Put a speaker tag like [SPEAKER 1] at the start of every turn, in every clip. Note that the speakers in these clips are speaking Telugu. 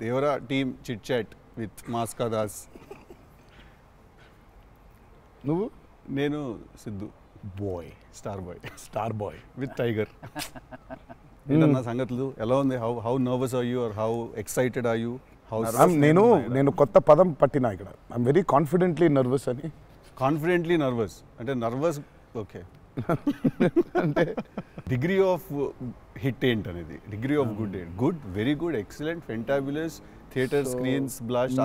[SPEAKER 1] Devara team chit chat with Maska Das.
[SPEAKER 2] నువ్వు?
[SPEAKER 1] నేను Siddhu
[SPEAKER 2] boy, star boy
[SPEAKER 1] with tiger. ఏంటన్నా సంగతులు ఎలా ఉంది? How nervous are you or how excited are you?
[SPEAKER 2] నేను కొత్త పదం పట్టినా ఇక్కడ. ఐఎమ్ వెరీ కాన్ఫిడెంట్లీ నర్వస్ అని.
[SPEAKER 1] కాన్ఫిడెంట్లీ నర్వస్ అంటే నర్వస్ ఓకే. అంటే డిగ్రీ ఆఫ్ హిట్ ఏంటనేది, డిగ్రీ ఆఫ్ గుడ్ ఏంటి? Good, very good, excellent, fantabulous, theatre screens blast.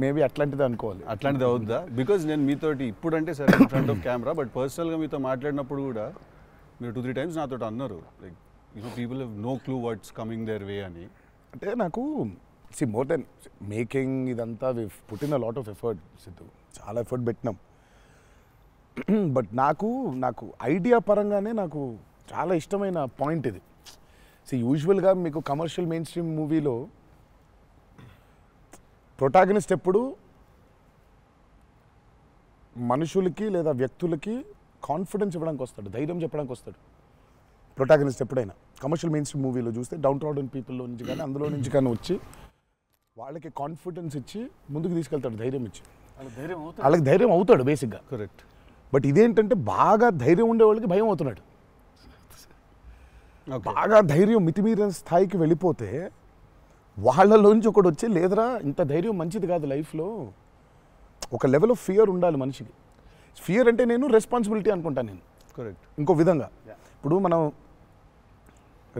[SPEAKER 2] Maybe అట్లాంటిది అనుకోవాలి.
[SPEAKER 1] అట్లాంటిది అవుద్దా? బికాజ్ నేను మీతోటి ఇప్పుడు అంటే సరే in front of camera, but పర్సనల్గా మీతో మాట్లాడినప్పుడు కూడా మీరు 2-3 times నాతో అన్నారు like people have no clue what's coming their way అని.
[SPEAKER 2] అంటే నాకు మోర్ దెన్ మేకింగ్ ఇదంతా we put in a lot of effort Siddhu, చాలా ఎఫర్ట్ పెట్టినాం. బట్ నాకు ఐడియా పరంగానే నాకు చాలా ఇష్టమైన పాయింట్ ఇది. యూజువల్గా మీకు కమర్షియల్ మెయిన్ స్ట్రీమ్ మూవీలో ప్రొటాగనిస్ట్ ఎప్పుడు మనుషులకి లేదా వ్యక్తులకి కాన్ఫిడెన్స్ ఇవ్వడానికి వస్తాడు, ధైర్యం చెప్పడానికి వస్తాడు ప్రొటాగనిస్ట్ ఎప్పుడైనా. కమర్షియల్ మెయిన్ స్ట్రీమ్ మూవీలో చూస్తే డౌన్ ట్రాడన్ పీపుల్లో నుంచి కానీ అందులో నుంచి కానీ వచ్చి వాళ్ళకి కాన్ఫిడెన్స్ ఇచ్చి ముందుకు తీసుకెళ్తాడు, ధైర్యం ఇచ్చి. వాళ్ళకి ధైర్యం అవుతాడు బేసిక్గా.
[SPEAKER 1] కరెక్ట్.
[SPEAKER 2] బట్ ఇదేంటంటే బాగా ధైర్యం ఉండే వాళ్ళకి భయం అవుతున్నాడు. బాగా ధైర్యం మితిమీరిన స్థాయికి వెళ్ళిపోతే వాళ్ళలోంచి ఒకటి వచ్చి లేదరా ఇంత ధైర్యం మంచిది కాదు లైఫ్లో, ఒక లెవెల్ ఆఫ్ ఫియర్ ఉండాలి మనిషికి. ఫియర్ అంటే నేను రెస్పాన్సిబిలిటీ అనుకుంటాను నేను.
[SPEAKER 1] కరెక్ట్.
[SPEAKER 2] ఇంకో విధంగా ఇప్పుడు మనం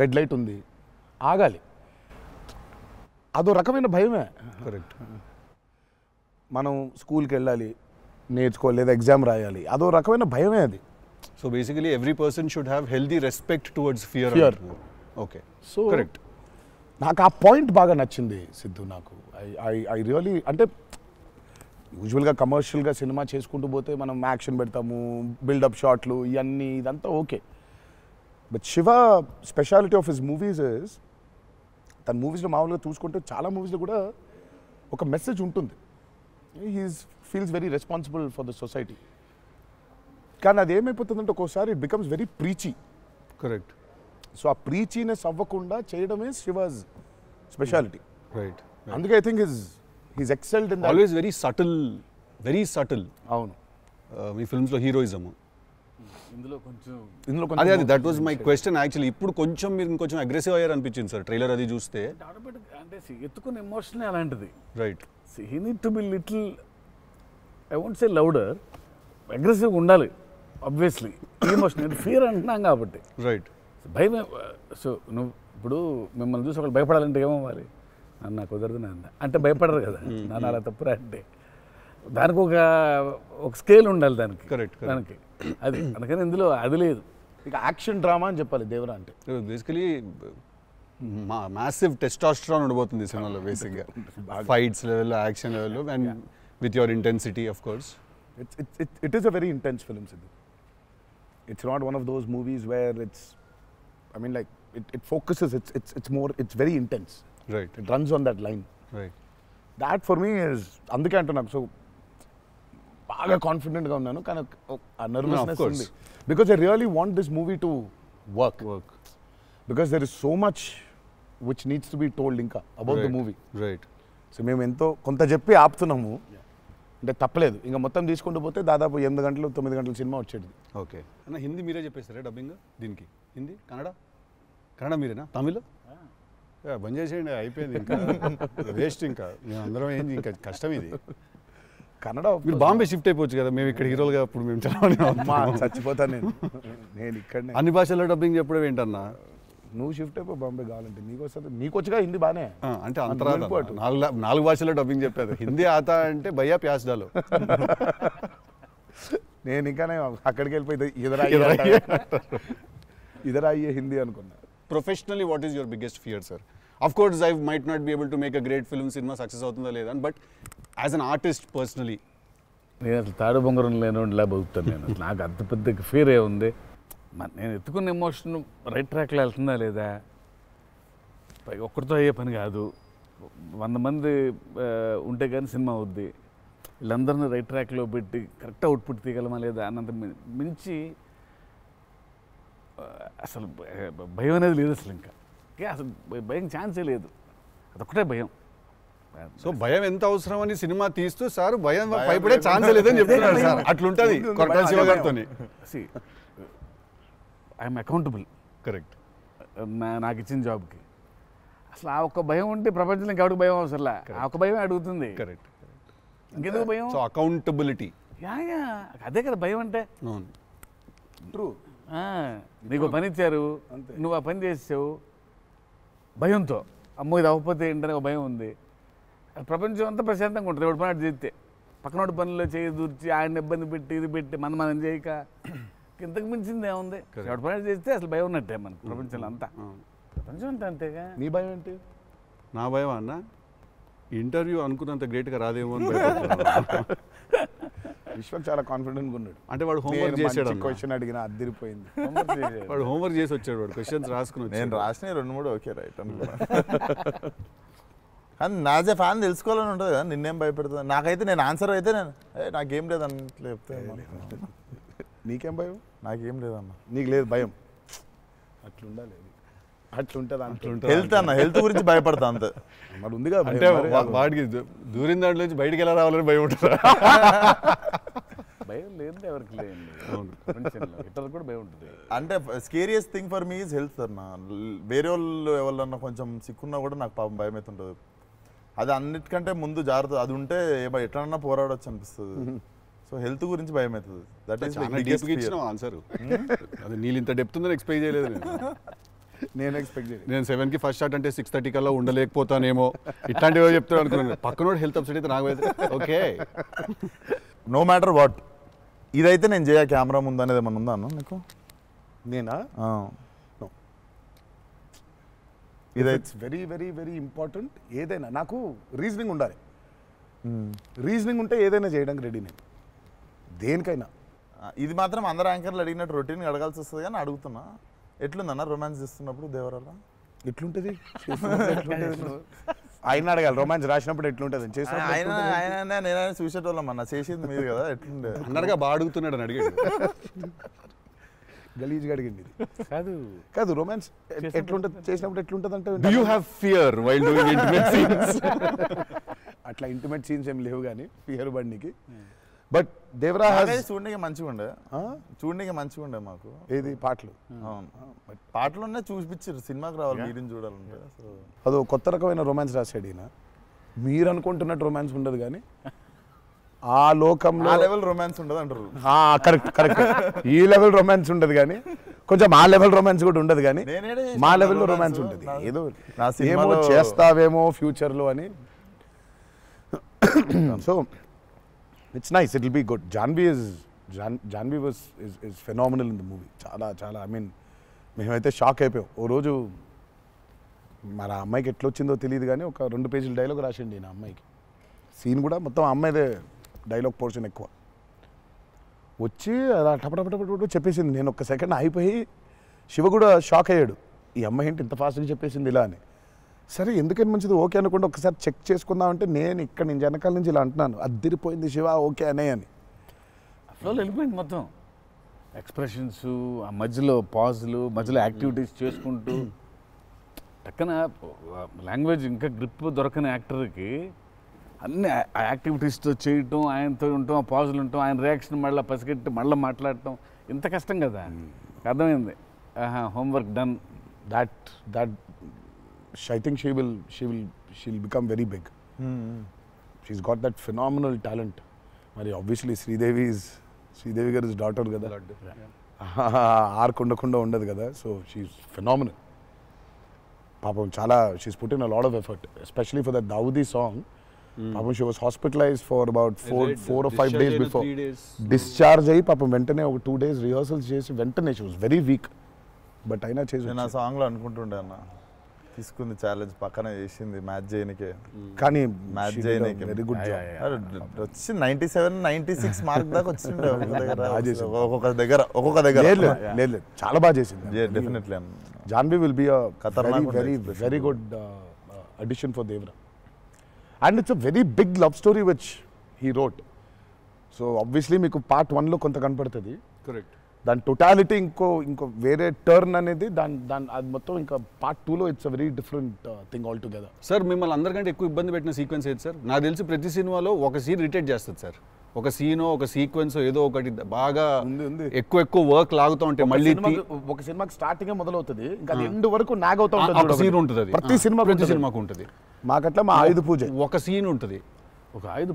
[SPEAKER 2] రెడ్ లైట్ ఉంది, ఆగాలి, అదో రకమైన భయమే.
[SPEAKER 1] కరెక్ట్.
[SPEAKER 2] మనం స్కూల్కి వెళ్ళాలి, నేర్చుకోవాలి, లేదా ఎగ్జామ్ రాయాలి, అదో రకమైన భయమే అది.
[SPEAKER 1] So basically every person should have healthy respect towards fear. Okay. So correct.
[SPEAKER 2] నాకు ఆ పాయింట్ బాగా నచ్చింది సిద్ధు. నాకు ఐ రియలీ అంటే యూజువల్గా కమర్షియల్గా సినిమా చేసుకుంటూ పోతే మనం యాక్షన్ పెడతాము, బిల్డప్ షాట్లు, ఇవన్నీ ఇదంతా okay. But Shiva speciality of his movies is, తన మూవీస్లో మామూలుగా చూసుకుంటే చాలా మూవీస్లో కూడా ఒక మెసేజ్ ఉంటుంది. Feels very responsible for the society. కానీ అది ఏమైపోతుందంటే ఒక్కోసారి it becomes very preachy.
[SPEAKER 1] Correct.
[SPEAKER 2] So ఆ ప్రీచీనెస్ అవ్వకుండా చేయడమే శివాజ్ స్పెషాలిటీ.
[SPEAKER 1] రైట్.
[SPEAKER 2] అందుకే I think he's excelled in
[SPEAKER 1] always very subtle.
[SPEAKER 2] అవును.
[SPEAKER 1] మీ ఫిల్మ్స్లో హీరోయిజం
[SPEAKER 2] ఇందులో కొంచెం
[SPEAKER 1] అదే that was my question actually. ఇప్పుడు కొంచెం మీరు ఇంకొంచెం అగ్రెసివ్ అయ్యారు అనిపించింది సార్ ట్రైలర్ అది చూస్తే.
[SPEAKER 3] అంటే ఎత్తుకున్న ఎమోషన్ అలాంటిది.
[SPEAKER 1] Right.
[SPEAKER 3] He need to be little, I won't say louder, అగ్రెసివ్గా ఉండాలి ఆబ్వియస్లీ. ఎమోషన్ ఫియర్ అంటున్నాం కాబట్టి.
[SPEAKER 1] రైట్.
[SPEAKER 3] భయం. సో నువ్వు ఇప్పుడు మిమ్మల్ని చూసి ఒకళ్ళు భయపడాలంటే ఏమవ్వాలి? నాకు కుదరదు నాన్న అంటే భయపడరు కదా, నాన్న అలా తప్పురా అంటే. దానికి ఒక స్కేల్ ఉండాలి దానికి.
[SPEAKER 1] కరెక్ట్.
[SPEAKER 3] దానికి అది అందుకని ఇందులో అది లేదు.
[SPEAKER 2] ఇక యాక్షన్ డ్రామా అని చెప్పాలి దేవరా అంటే.
[SPEAKER 1] బేసికలీ మ్యాసివ్ టెస్టాస్టెరాన్ ఉండబోతుంది సినిమాలో బేసిక్గా, ఫైట్స్ లెవెల్లో, యాక్షన్ లెవెల్లో, and with your intensity of course.
[SPEAKER 2] It is a very intense film, Sidhu. It's not one of those movies where it's, I mean, like it focuses. It's very intense.
[SPEAKER 1] Right.
[SPEAKER 2] It runs on that line.
[SPEAKER 1] Right.
[SPEAKER 2] That for me is అందుకే అంటున్నాను. సో బాగా కాన్ఫిడెంట్గా ఉన్నాను, కానీ ఆ నర్వస్నెస్ ఉంది. Because I really want this movie to work. Because there is so much which needs to be told ఇంకా about the movie.
[SPEAKER 1] Right.
[SPEAKER 2] So మేము ఎంతో కొంత చెప్పి ఆపుతున్నాము. అంటే తప్పలేదు, ఇంకా మొత్తం తీసుకుంటూ పోతే దాదాపు 8 గంటలు 9 గంటల సినిమా వచ్చేది.
[SPEAKER 1] ఓకే అన్న, హిందీ మీరే చెప్పేస్తారా డబ్బింగ్ దీనికి? హిందీ, కన్నడ మీరేనా? తమిళ్ బంద్ చేసేయండి, అయిపోయింది ఇంకా వేస్ట్. ఇంకా మేము అందరం ఏంది, ఇంకా కష్టం ఇది.
[SPEAKER 2] కన్నడ
[SPEAKER 1] మీరు బాంబే షిఫ్ట్ అయిపోవచ్చు కదా, మేము ఇక్కడ హీరోలుగా అప్పుడు మేము
[SPEAKER 2] చచ్చిపోతాను నేను ఇక్కడనే.
[SPEAKER 1] అన్ని భాషల్లో డబ్బింగ్ చెప్పడం ఏంటన్నా?
[SPEAKER 2] నువ్వు షిఫ్ట్ అయిపో బాంబే కావాలంటే, నీకు వస్తుంది, నీకు వచ్చుగా హిందీ బాగానే.
[SPEAKER 1] అంటే అంతరా 4 భాషల్లో డబ్బింగ్ చెప్పారు. హిందీ ఆతా అంటే భయ్యా ప్యాస్ డాలో.
[SPEAKER 2] నేను ఇంకానే అక్కడికి వెళ్ళిపోయి ఇదరా అయ్యే హిందీ అనుకున్నా.
[SPEAKER 1] Professionally what is your biggest fear sir? Of course I might not be able to make a great film, cinema success అవుతుందా లేదా, but as an artist personally
[SPEAKER 3] నేను అసలు తాడు బొంగరం లేనిలా బతుకుతాను నేను. నాకు అంత పెద్ద ఫియర్ ఏముంది? నేను ఎత్తుకున్న ఎమోషన్ రైట్ ట్రాక్లో వెళ్తుందా లేదా? ఒక్కరితో అయ్యే పని కాదు, 100 మంది ఉంటే కానీ సినిమా అవుద్ది. వీళ్ళందరినీ రైట్ ట్రాక్లో పెట్టి కరెక్ట్ అవుట్పుట్ తీయగలమా లేదా అన్నంత మించి అసలు భయం అనేది లేదు అసలు. ఇంకా అసలు భయం ఛాన్సే లేదు, అదొక్కటే భయం.
[SPEAKER 1] సో భయం ఎంత అవసరం అని సినిమా తీస్తూ సార్ భయం భయపడే ఛాన్స్ లేదని చెప్తున్నాడు సార్. అట్లుంటది కొరటాల శివ గారితో.
[SPEAKER 3] I'm accountable.
[SPEAKER 1] కరెక్ట్.
[SPEAKER 3] నాకు ఇచ్చిన జాబ్కి అసలు ఆ ఒక్క భయం ఉంటే ప్రపంచంలో ఇంకెవరికి భయం అవసరంలా. ఆ ఒక్క భయం అడుగుతుంది.
[SPEAKER 1] కరెక్ట్.
[SPEAKER 3] ఇంకెందుకు భయం?
[SPEAKER 1] So accountability.
[SPEAKER 3] యా అదే కదా భయం అంటే.
[SPEAKER 1] అవును.
[SPEAKER 2] ట్రూ.
[SPEAKER 3] నీకు పని ఇచ్చారు, నువ్వు ఆ పని చేసావు భయంతో, అమ్మో ఇది అవ్వకపోతే ఏంటనే ఒక భయం ఉంది. ప్రపంచం అంతా ప్రశాంతంగా ఉంటుంది ఎవరి పని చేస్తే. పక్కనోటి పనుల్లో చేయి దూర్చి ఆయన ఇబ్బంది పెట్టి ఇది పెట్టి మనం చేయక ఇంతకు మించింది ఏముంది? ఎవరి పని చేస్తే అసలు భయం ఉన్నట్టే మనకు ప్రపంచంలో అంతా. ప్రపంచం అంతా అంతేగా.
[SPEAKER 2] నీ భయం ఏంటి?
[SPEAKER 1] నా భయం అన్న ఇంటర్వ్యూ అనుకున్నంత గ్రేట్గా రాదేమో అని భయపడుతున్నాను.
[SPEAKER 2] విశ్వక్ చాలా కాన్ఫిడెంట్గా ఉన్నాడు.
[SPEAKER 1] అంటే వాడు హోంవర్క్ చేసాడు.
[SPEAKER 2] క్వశ్చన్ అడిగిన అదిరిపోయింది.
[SPEAKER 1] వాడు హోంవర్క్ చేసి వచ్చాడు. వాడు క్వశ్చన్స్ రాసుకుని వచ్చాడు.
[SPEAKER 4] నేను రాసిన 2-3 ఓకే రైట్ అనుకున్నా. కానీ నాజ్ ఏ ఫ్యాన్ తెలుసుకోవాలని ఉంటుంది కదా, నిన్నేం భయపెడుతుంది. నాకైతే నేను ఆన్సర్ అయితే నాకేం లేదన్న చెప్తే.
[SPEAKER 2] నీకేం భయం?
[SPEAKER 4] నాకేం లేదన్న.
[SPEAKER 2] నీకు లేదు భయం? అట్లుండాలి. అట్లుంటుంది.
[SPEAKER 4] హెల్త్ అన్న, హెల్త్ గురించి భయపడతా అంతే.
[SPEAKER 2] మరి ఉంది కదా.
[SPEAKER 1] అంటే వాడికి దూరిన దాంట్లో నుంచి బయటికి ఎలా రావాలని భయం ఉంటుంది.
[SPEAKER 3] భయం లేదు ఎవరికి లేదండి. ఇతరులకు కూడా భయం ఉంటుంది.
[SPEAKER 4] అంటే scariest thing for me is health అన్న. వేరే వాళ్ళు ఎవరన్నా కొంచెం సిక్కున్నా కూడా నాకు పాపం భయం అవుతుంటుంది. అది అన్నిటికంటే ముందు జాగ్రత్త. అది ఉంటే ఎట్లన్నా పోరాడొచ్చు అనిపిస్తుంది. సో హెల్త్ గురించి భయం అవుతుంది. That is
[SPEAKER 1] answer. అది నీళ్ళు ఇంత డెప్త్ ఉందని ఎక్స్పెక్ట్ చేయలేదు
[SPEAKER 2] నేను ఎక్స్పెక్ట్ చేయలేదు.
[SPEAKER 1] నేను 7కి ఫస్ట్ షాట్ అంటే 6:30 కల్లా ఉండలేకపోతానేమో ఇట్లాంటివి చెప్తాను అనుకున్నాను. పక్కనోడు హెల్త్ అప్సెట్ అయితే నాకు ఓకే.
[SPEAKER 4] నో మ్యాటర్ వాట్ ఇదైతే నేను చేయ కెమెరా ముందు అనేది ఏమన్నా ఉందా అన్న నీకు?
[SPEAKER 2] నేనా?
[SPEAKER 4] ఇదైతే
[SPEAKER 2] వెరీ వెరీ వెరీ ఇంపార్టెంట్. ఏదైనా నాకు రీజనింగ్ ఉండాలి. రీజనింగ్ ఉంటే ఏదైనా చేయడానికి రెడీ నేను, దేనికైనా.
[SPEAKER 4] ఇది మాత్రం అందరు యాంకర్లు అడిగినట్టు రొటీన్ అడగాల్సి వస్తుంది. కానీ అడుగుతున్నా, ఎట్లుందన్న రొమాన్స్ చేస్తున్నప్పుడు దేవరాల?
[SPEAKER 2] ఎట్లుంటుంది? ఆయన అడగాలి. రొమాన్స్ రాసినప్పుడు ఎట్లుంటుంది?
[SPEAKER 4] ఆయన నేనైనా చూసేటోళ్ళం అన్న, చేసేది మీరు కదా. ఎట్లుండే
[SPEAKER 1] అన్నట్టుగా బాగా అడుగుతున్నాడు అని అడిగాడు.
[SPEAKER 2] గలీజ్గా అడిగింది.
[SPEAKER 3] కాదు
[SPEAKER 2] కాదు రొమాన్స్ ఎట్లుంటుంది చేసినప్పుడు ఎట్లుంటుంది అంటే,
[SPEAKER 1] Do you have fear while doing intimate scenes?
[SPEAKER 2] అట్లా ఇంటిమేట్ సీన్స్ ఏం లేవు కానీ ఫియర్ బండికి. బట్ దేవరా
[SPEAKER 4] చూడడానికి మంచిగా ఉండే, చూడడానికి మంచిగా ఉండే మాకు.
[SPEAKER 2] ఏది పాటలు?
[SPEAKER 4] అవును, పాటలున్నా చూపించారు. సినిమాకి రావాలి మీరిని చూడాలంటే. సో
[SPEAKER 2] అదో కొత్త రకమైన రొమాన్స్ రాశాడు ఈయన. మీరు అనుకుంటున్నట్టు రొమాన్స్ ఉండదు కానీ ఆ లోకంలో
[SPEAKER 4] ఆ లెవెల్ రొమాన్స్ ఉండదు అంటారు.
[SPEAKER 2] Correct correct. ఈ లెవెల్ రొమాన్స్ ఉండదు కానీ కొంచెం ఆ లెవెల్ రొమాన్స్ కూడా ఉండదు కానీ మా లెవెల్లో రొమాన్స్ ఉంటుంది. ఏదో ఏమో చేస్తావేమో ఫ్యూచర్లో అని. So it's nice, it will be good. Janhvi is phenomenal in the movie. చాలా చాలా ఐ మీన్ మేమైతే షాక్ అయిపోయాం. ఓ రోజు మరి ఆ అమ్మాయికి ఎట్లా వచ్చిందో తెలియదు కానీ ఒక 2 పేజీల డైలాగ్ రాసిండి నా అమ్మాయికి. సీన్ కూడా మొత్తం అమ్మాయిదే డైలాగ్ పోర్షన్ ఎక్కువ. వచ్చి అలా టపటపటపట చెప్పేసింది. నేను ఒక్క సెకండ్ అయిపోయి శివ కూడా షాక్ అయ్యాడు. ఈ అమ్మాయి ఏంటి ఇంత ఫాస్ట్గా చెప్పేసింది ఇలా అని. సరే ఎందుకని మంచిది ఓకే అనుకుంటే ఒకసారి చెక్ చేసుకుందామంటే నేను వెనకాల నుంచి ఇలా అంటున్నాను, అద్దిరిపోయింది శివ ఓకే అనే అని.
[SPEAKER 3] ఫ్లోలో వెళ్ళిపోయింది మొత్తం. ఎక్స్ప్రెషన్స్, ఆ మధ్యలో పాజులు, మధ్యలో యాక్టివిటీస్ చేసుకుంటూ టక్కన లాంగ్వేజ్ ఇంకా గ్రిప్ దొరకని యాక్టర్కి అన్ని ఆ యాక్టివిటీస్తో చేయటం, ఆయనతో ఉండటం, ఆ పాజులు ఉండటం, ఆయన రియాక్షన్ మళ్ళీ పసిగట్టి మళ్ళీ మాట్లాడటం ఇంత కష్టం కదా. అర్థమైంది. Homework done.
[SPEAKER 2] That I think she'll become very big. She's got that phenomenal talent. మరి obviously శ్రీదేవి గారి డాటర్ కదా, ఆర్క్ ఉండకుండా ఉండదు కదా. So she's phenomenal. పాపం చాలా she's put in a lot of effort, especially for that Daavudi song. పాపం she was hospitalised for about 4 or 5 days before. Discharge అయ్యి పాపం వెంటనే ఒక 2 days రిహర్సల్స్ చేసి వెంటనే she was very weak. But అయినా చేసి
[SPEAKER 4] నేను ఆ సాంగ్లో అనుకుంటుండే అన్న, తీసుకుంది ఛాలెంజ్ పక్కన చేసింది మ్యాచ్ చేయనికే.
[SPEAKER 2] కానీ
[SPEAKER 4] మ్యాచ్ చేయనికే
[SPEAKER 2] వెరీ గుడ్ జాబ్.
[SPEAKER 4] వచ్చి 97, 96 మార్క్ దాకా వచ్చిండే ఒక్కొక్క దగ్గర.
[SPEAKER 2] లేదు చాలా బాగా చేసింది.
[SPEAKER 4] Definitely
[SPEAKER 2] Janhvi will be very good addition for Devara. And it's a very big love story which he wrote. So obviously మీకు పార్ట్ 1లో కొంత కనపడుతుంది.
[SPEAKER 1] కరెక్ట్.
[SPEAKER 2] దాని టోటాలిటీ ఇంకో వేరే టర్న్ అనేది దాని అది మొత్తం ఇంకా పార్ట్ 2లో it's a very different thing all together.
[SPEAKER 1] Sir మిమ్మల్ని అందరికంటే ఎక్కువ ఇబ్బంది పెట్టిన సీక్వెన్స్ ఏది సార్? నాకు తెలిసి ప్రతి సినిమాలో ఒక సీన్ రిటేట్ చేస్తుంది సార్. ఒక సీనో ఒక సీక్వెన్స్ ఏదో ఒకటి బాగా ఎక్కువ వర్క్ లాగుతూ ఉంటే మళ్ళీ
[SPEAKER 2] ఒక సినిమాకి స్టార్టింగ్ మొదలవుతుంది ఇంకా అది ఎండ్ వరకు నాగ్ అవుతా ఉంటుంది.
[SPEAKER 1] సీన్ ఉంటుంది,
[SPEAKER 2] ప్రతి
[SPEAKER 1] సినిమాకు ఉంటుంది.
[SPEAKER 2] మాకట్లా మా ఆయుధ పూజ
[SPEAKER 1] ఒక సీన్ ఉంటుంది,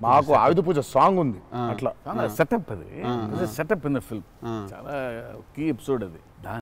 [SPEAKER 2] మాకు ఆయుధ పూజ సాంగ్ ఉంది. అట్లా
[SPEAKER 3] సెటప్ అది సెటప్ ఇన్ ద ఫిల్మ్ చాలా కీ ఎపిసోడ్ అది.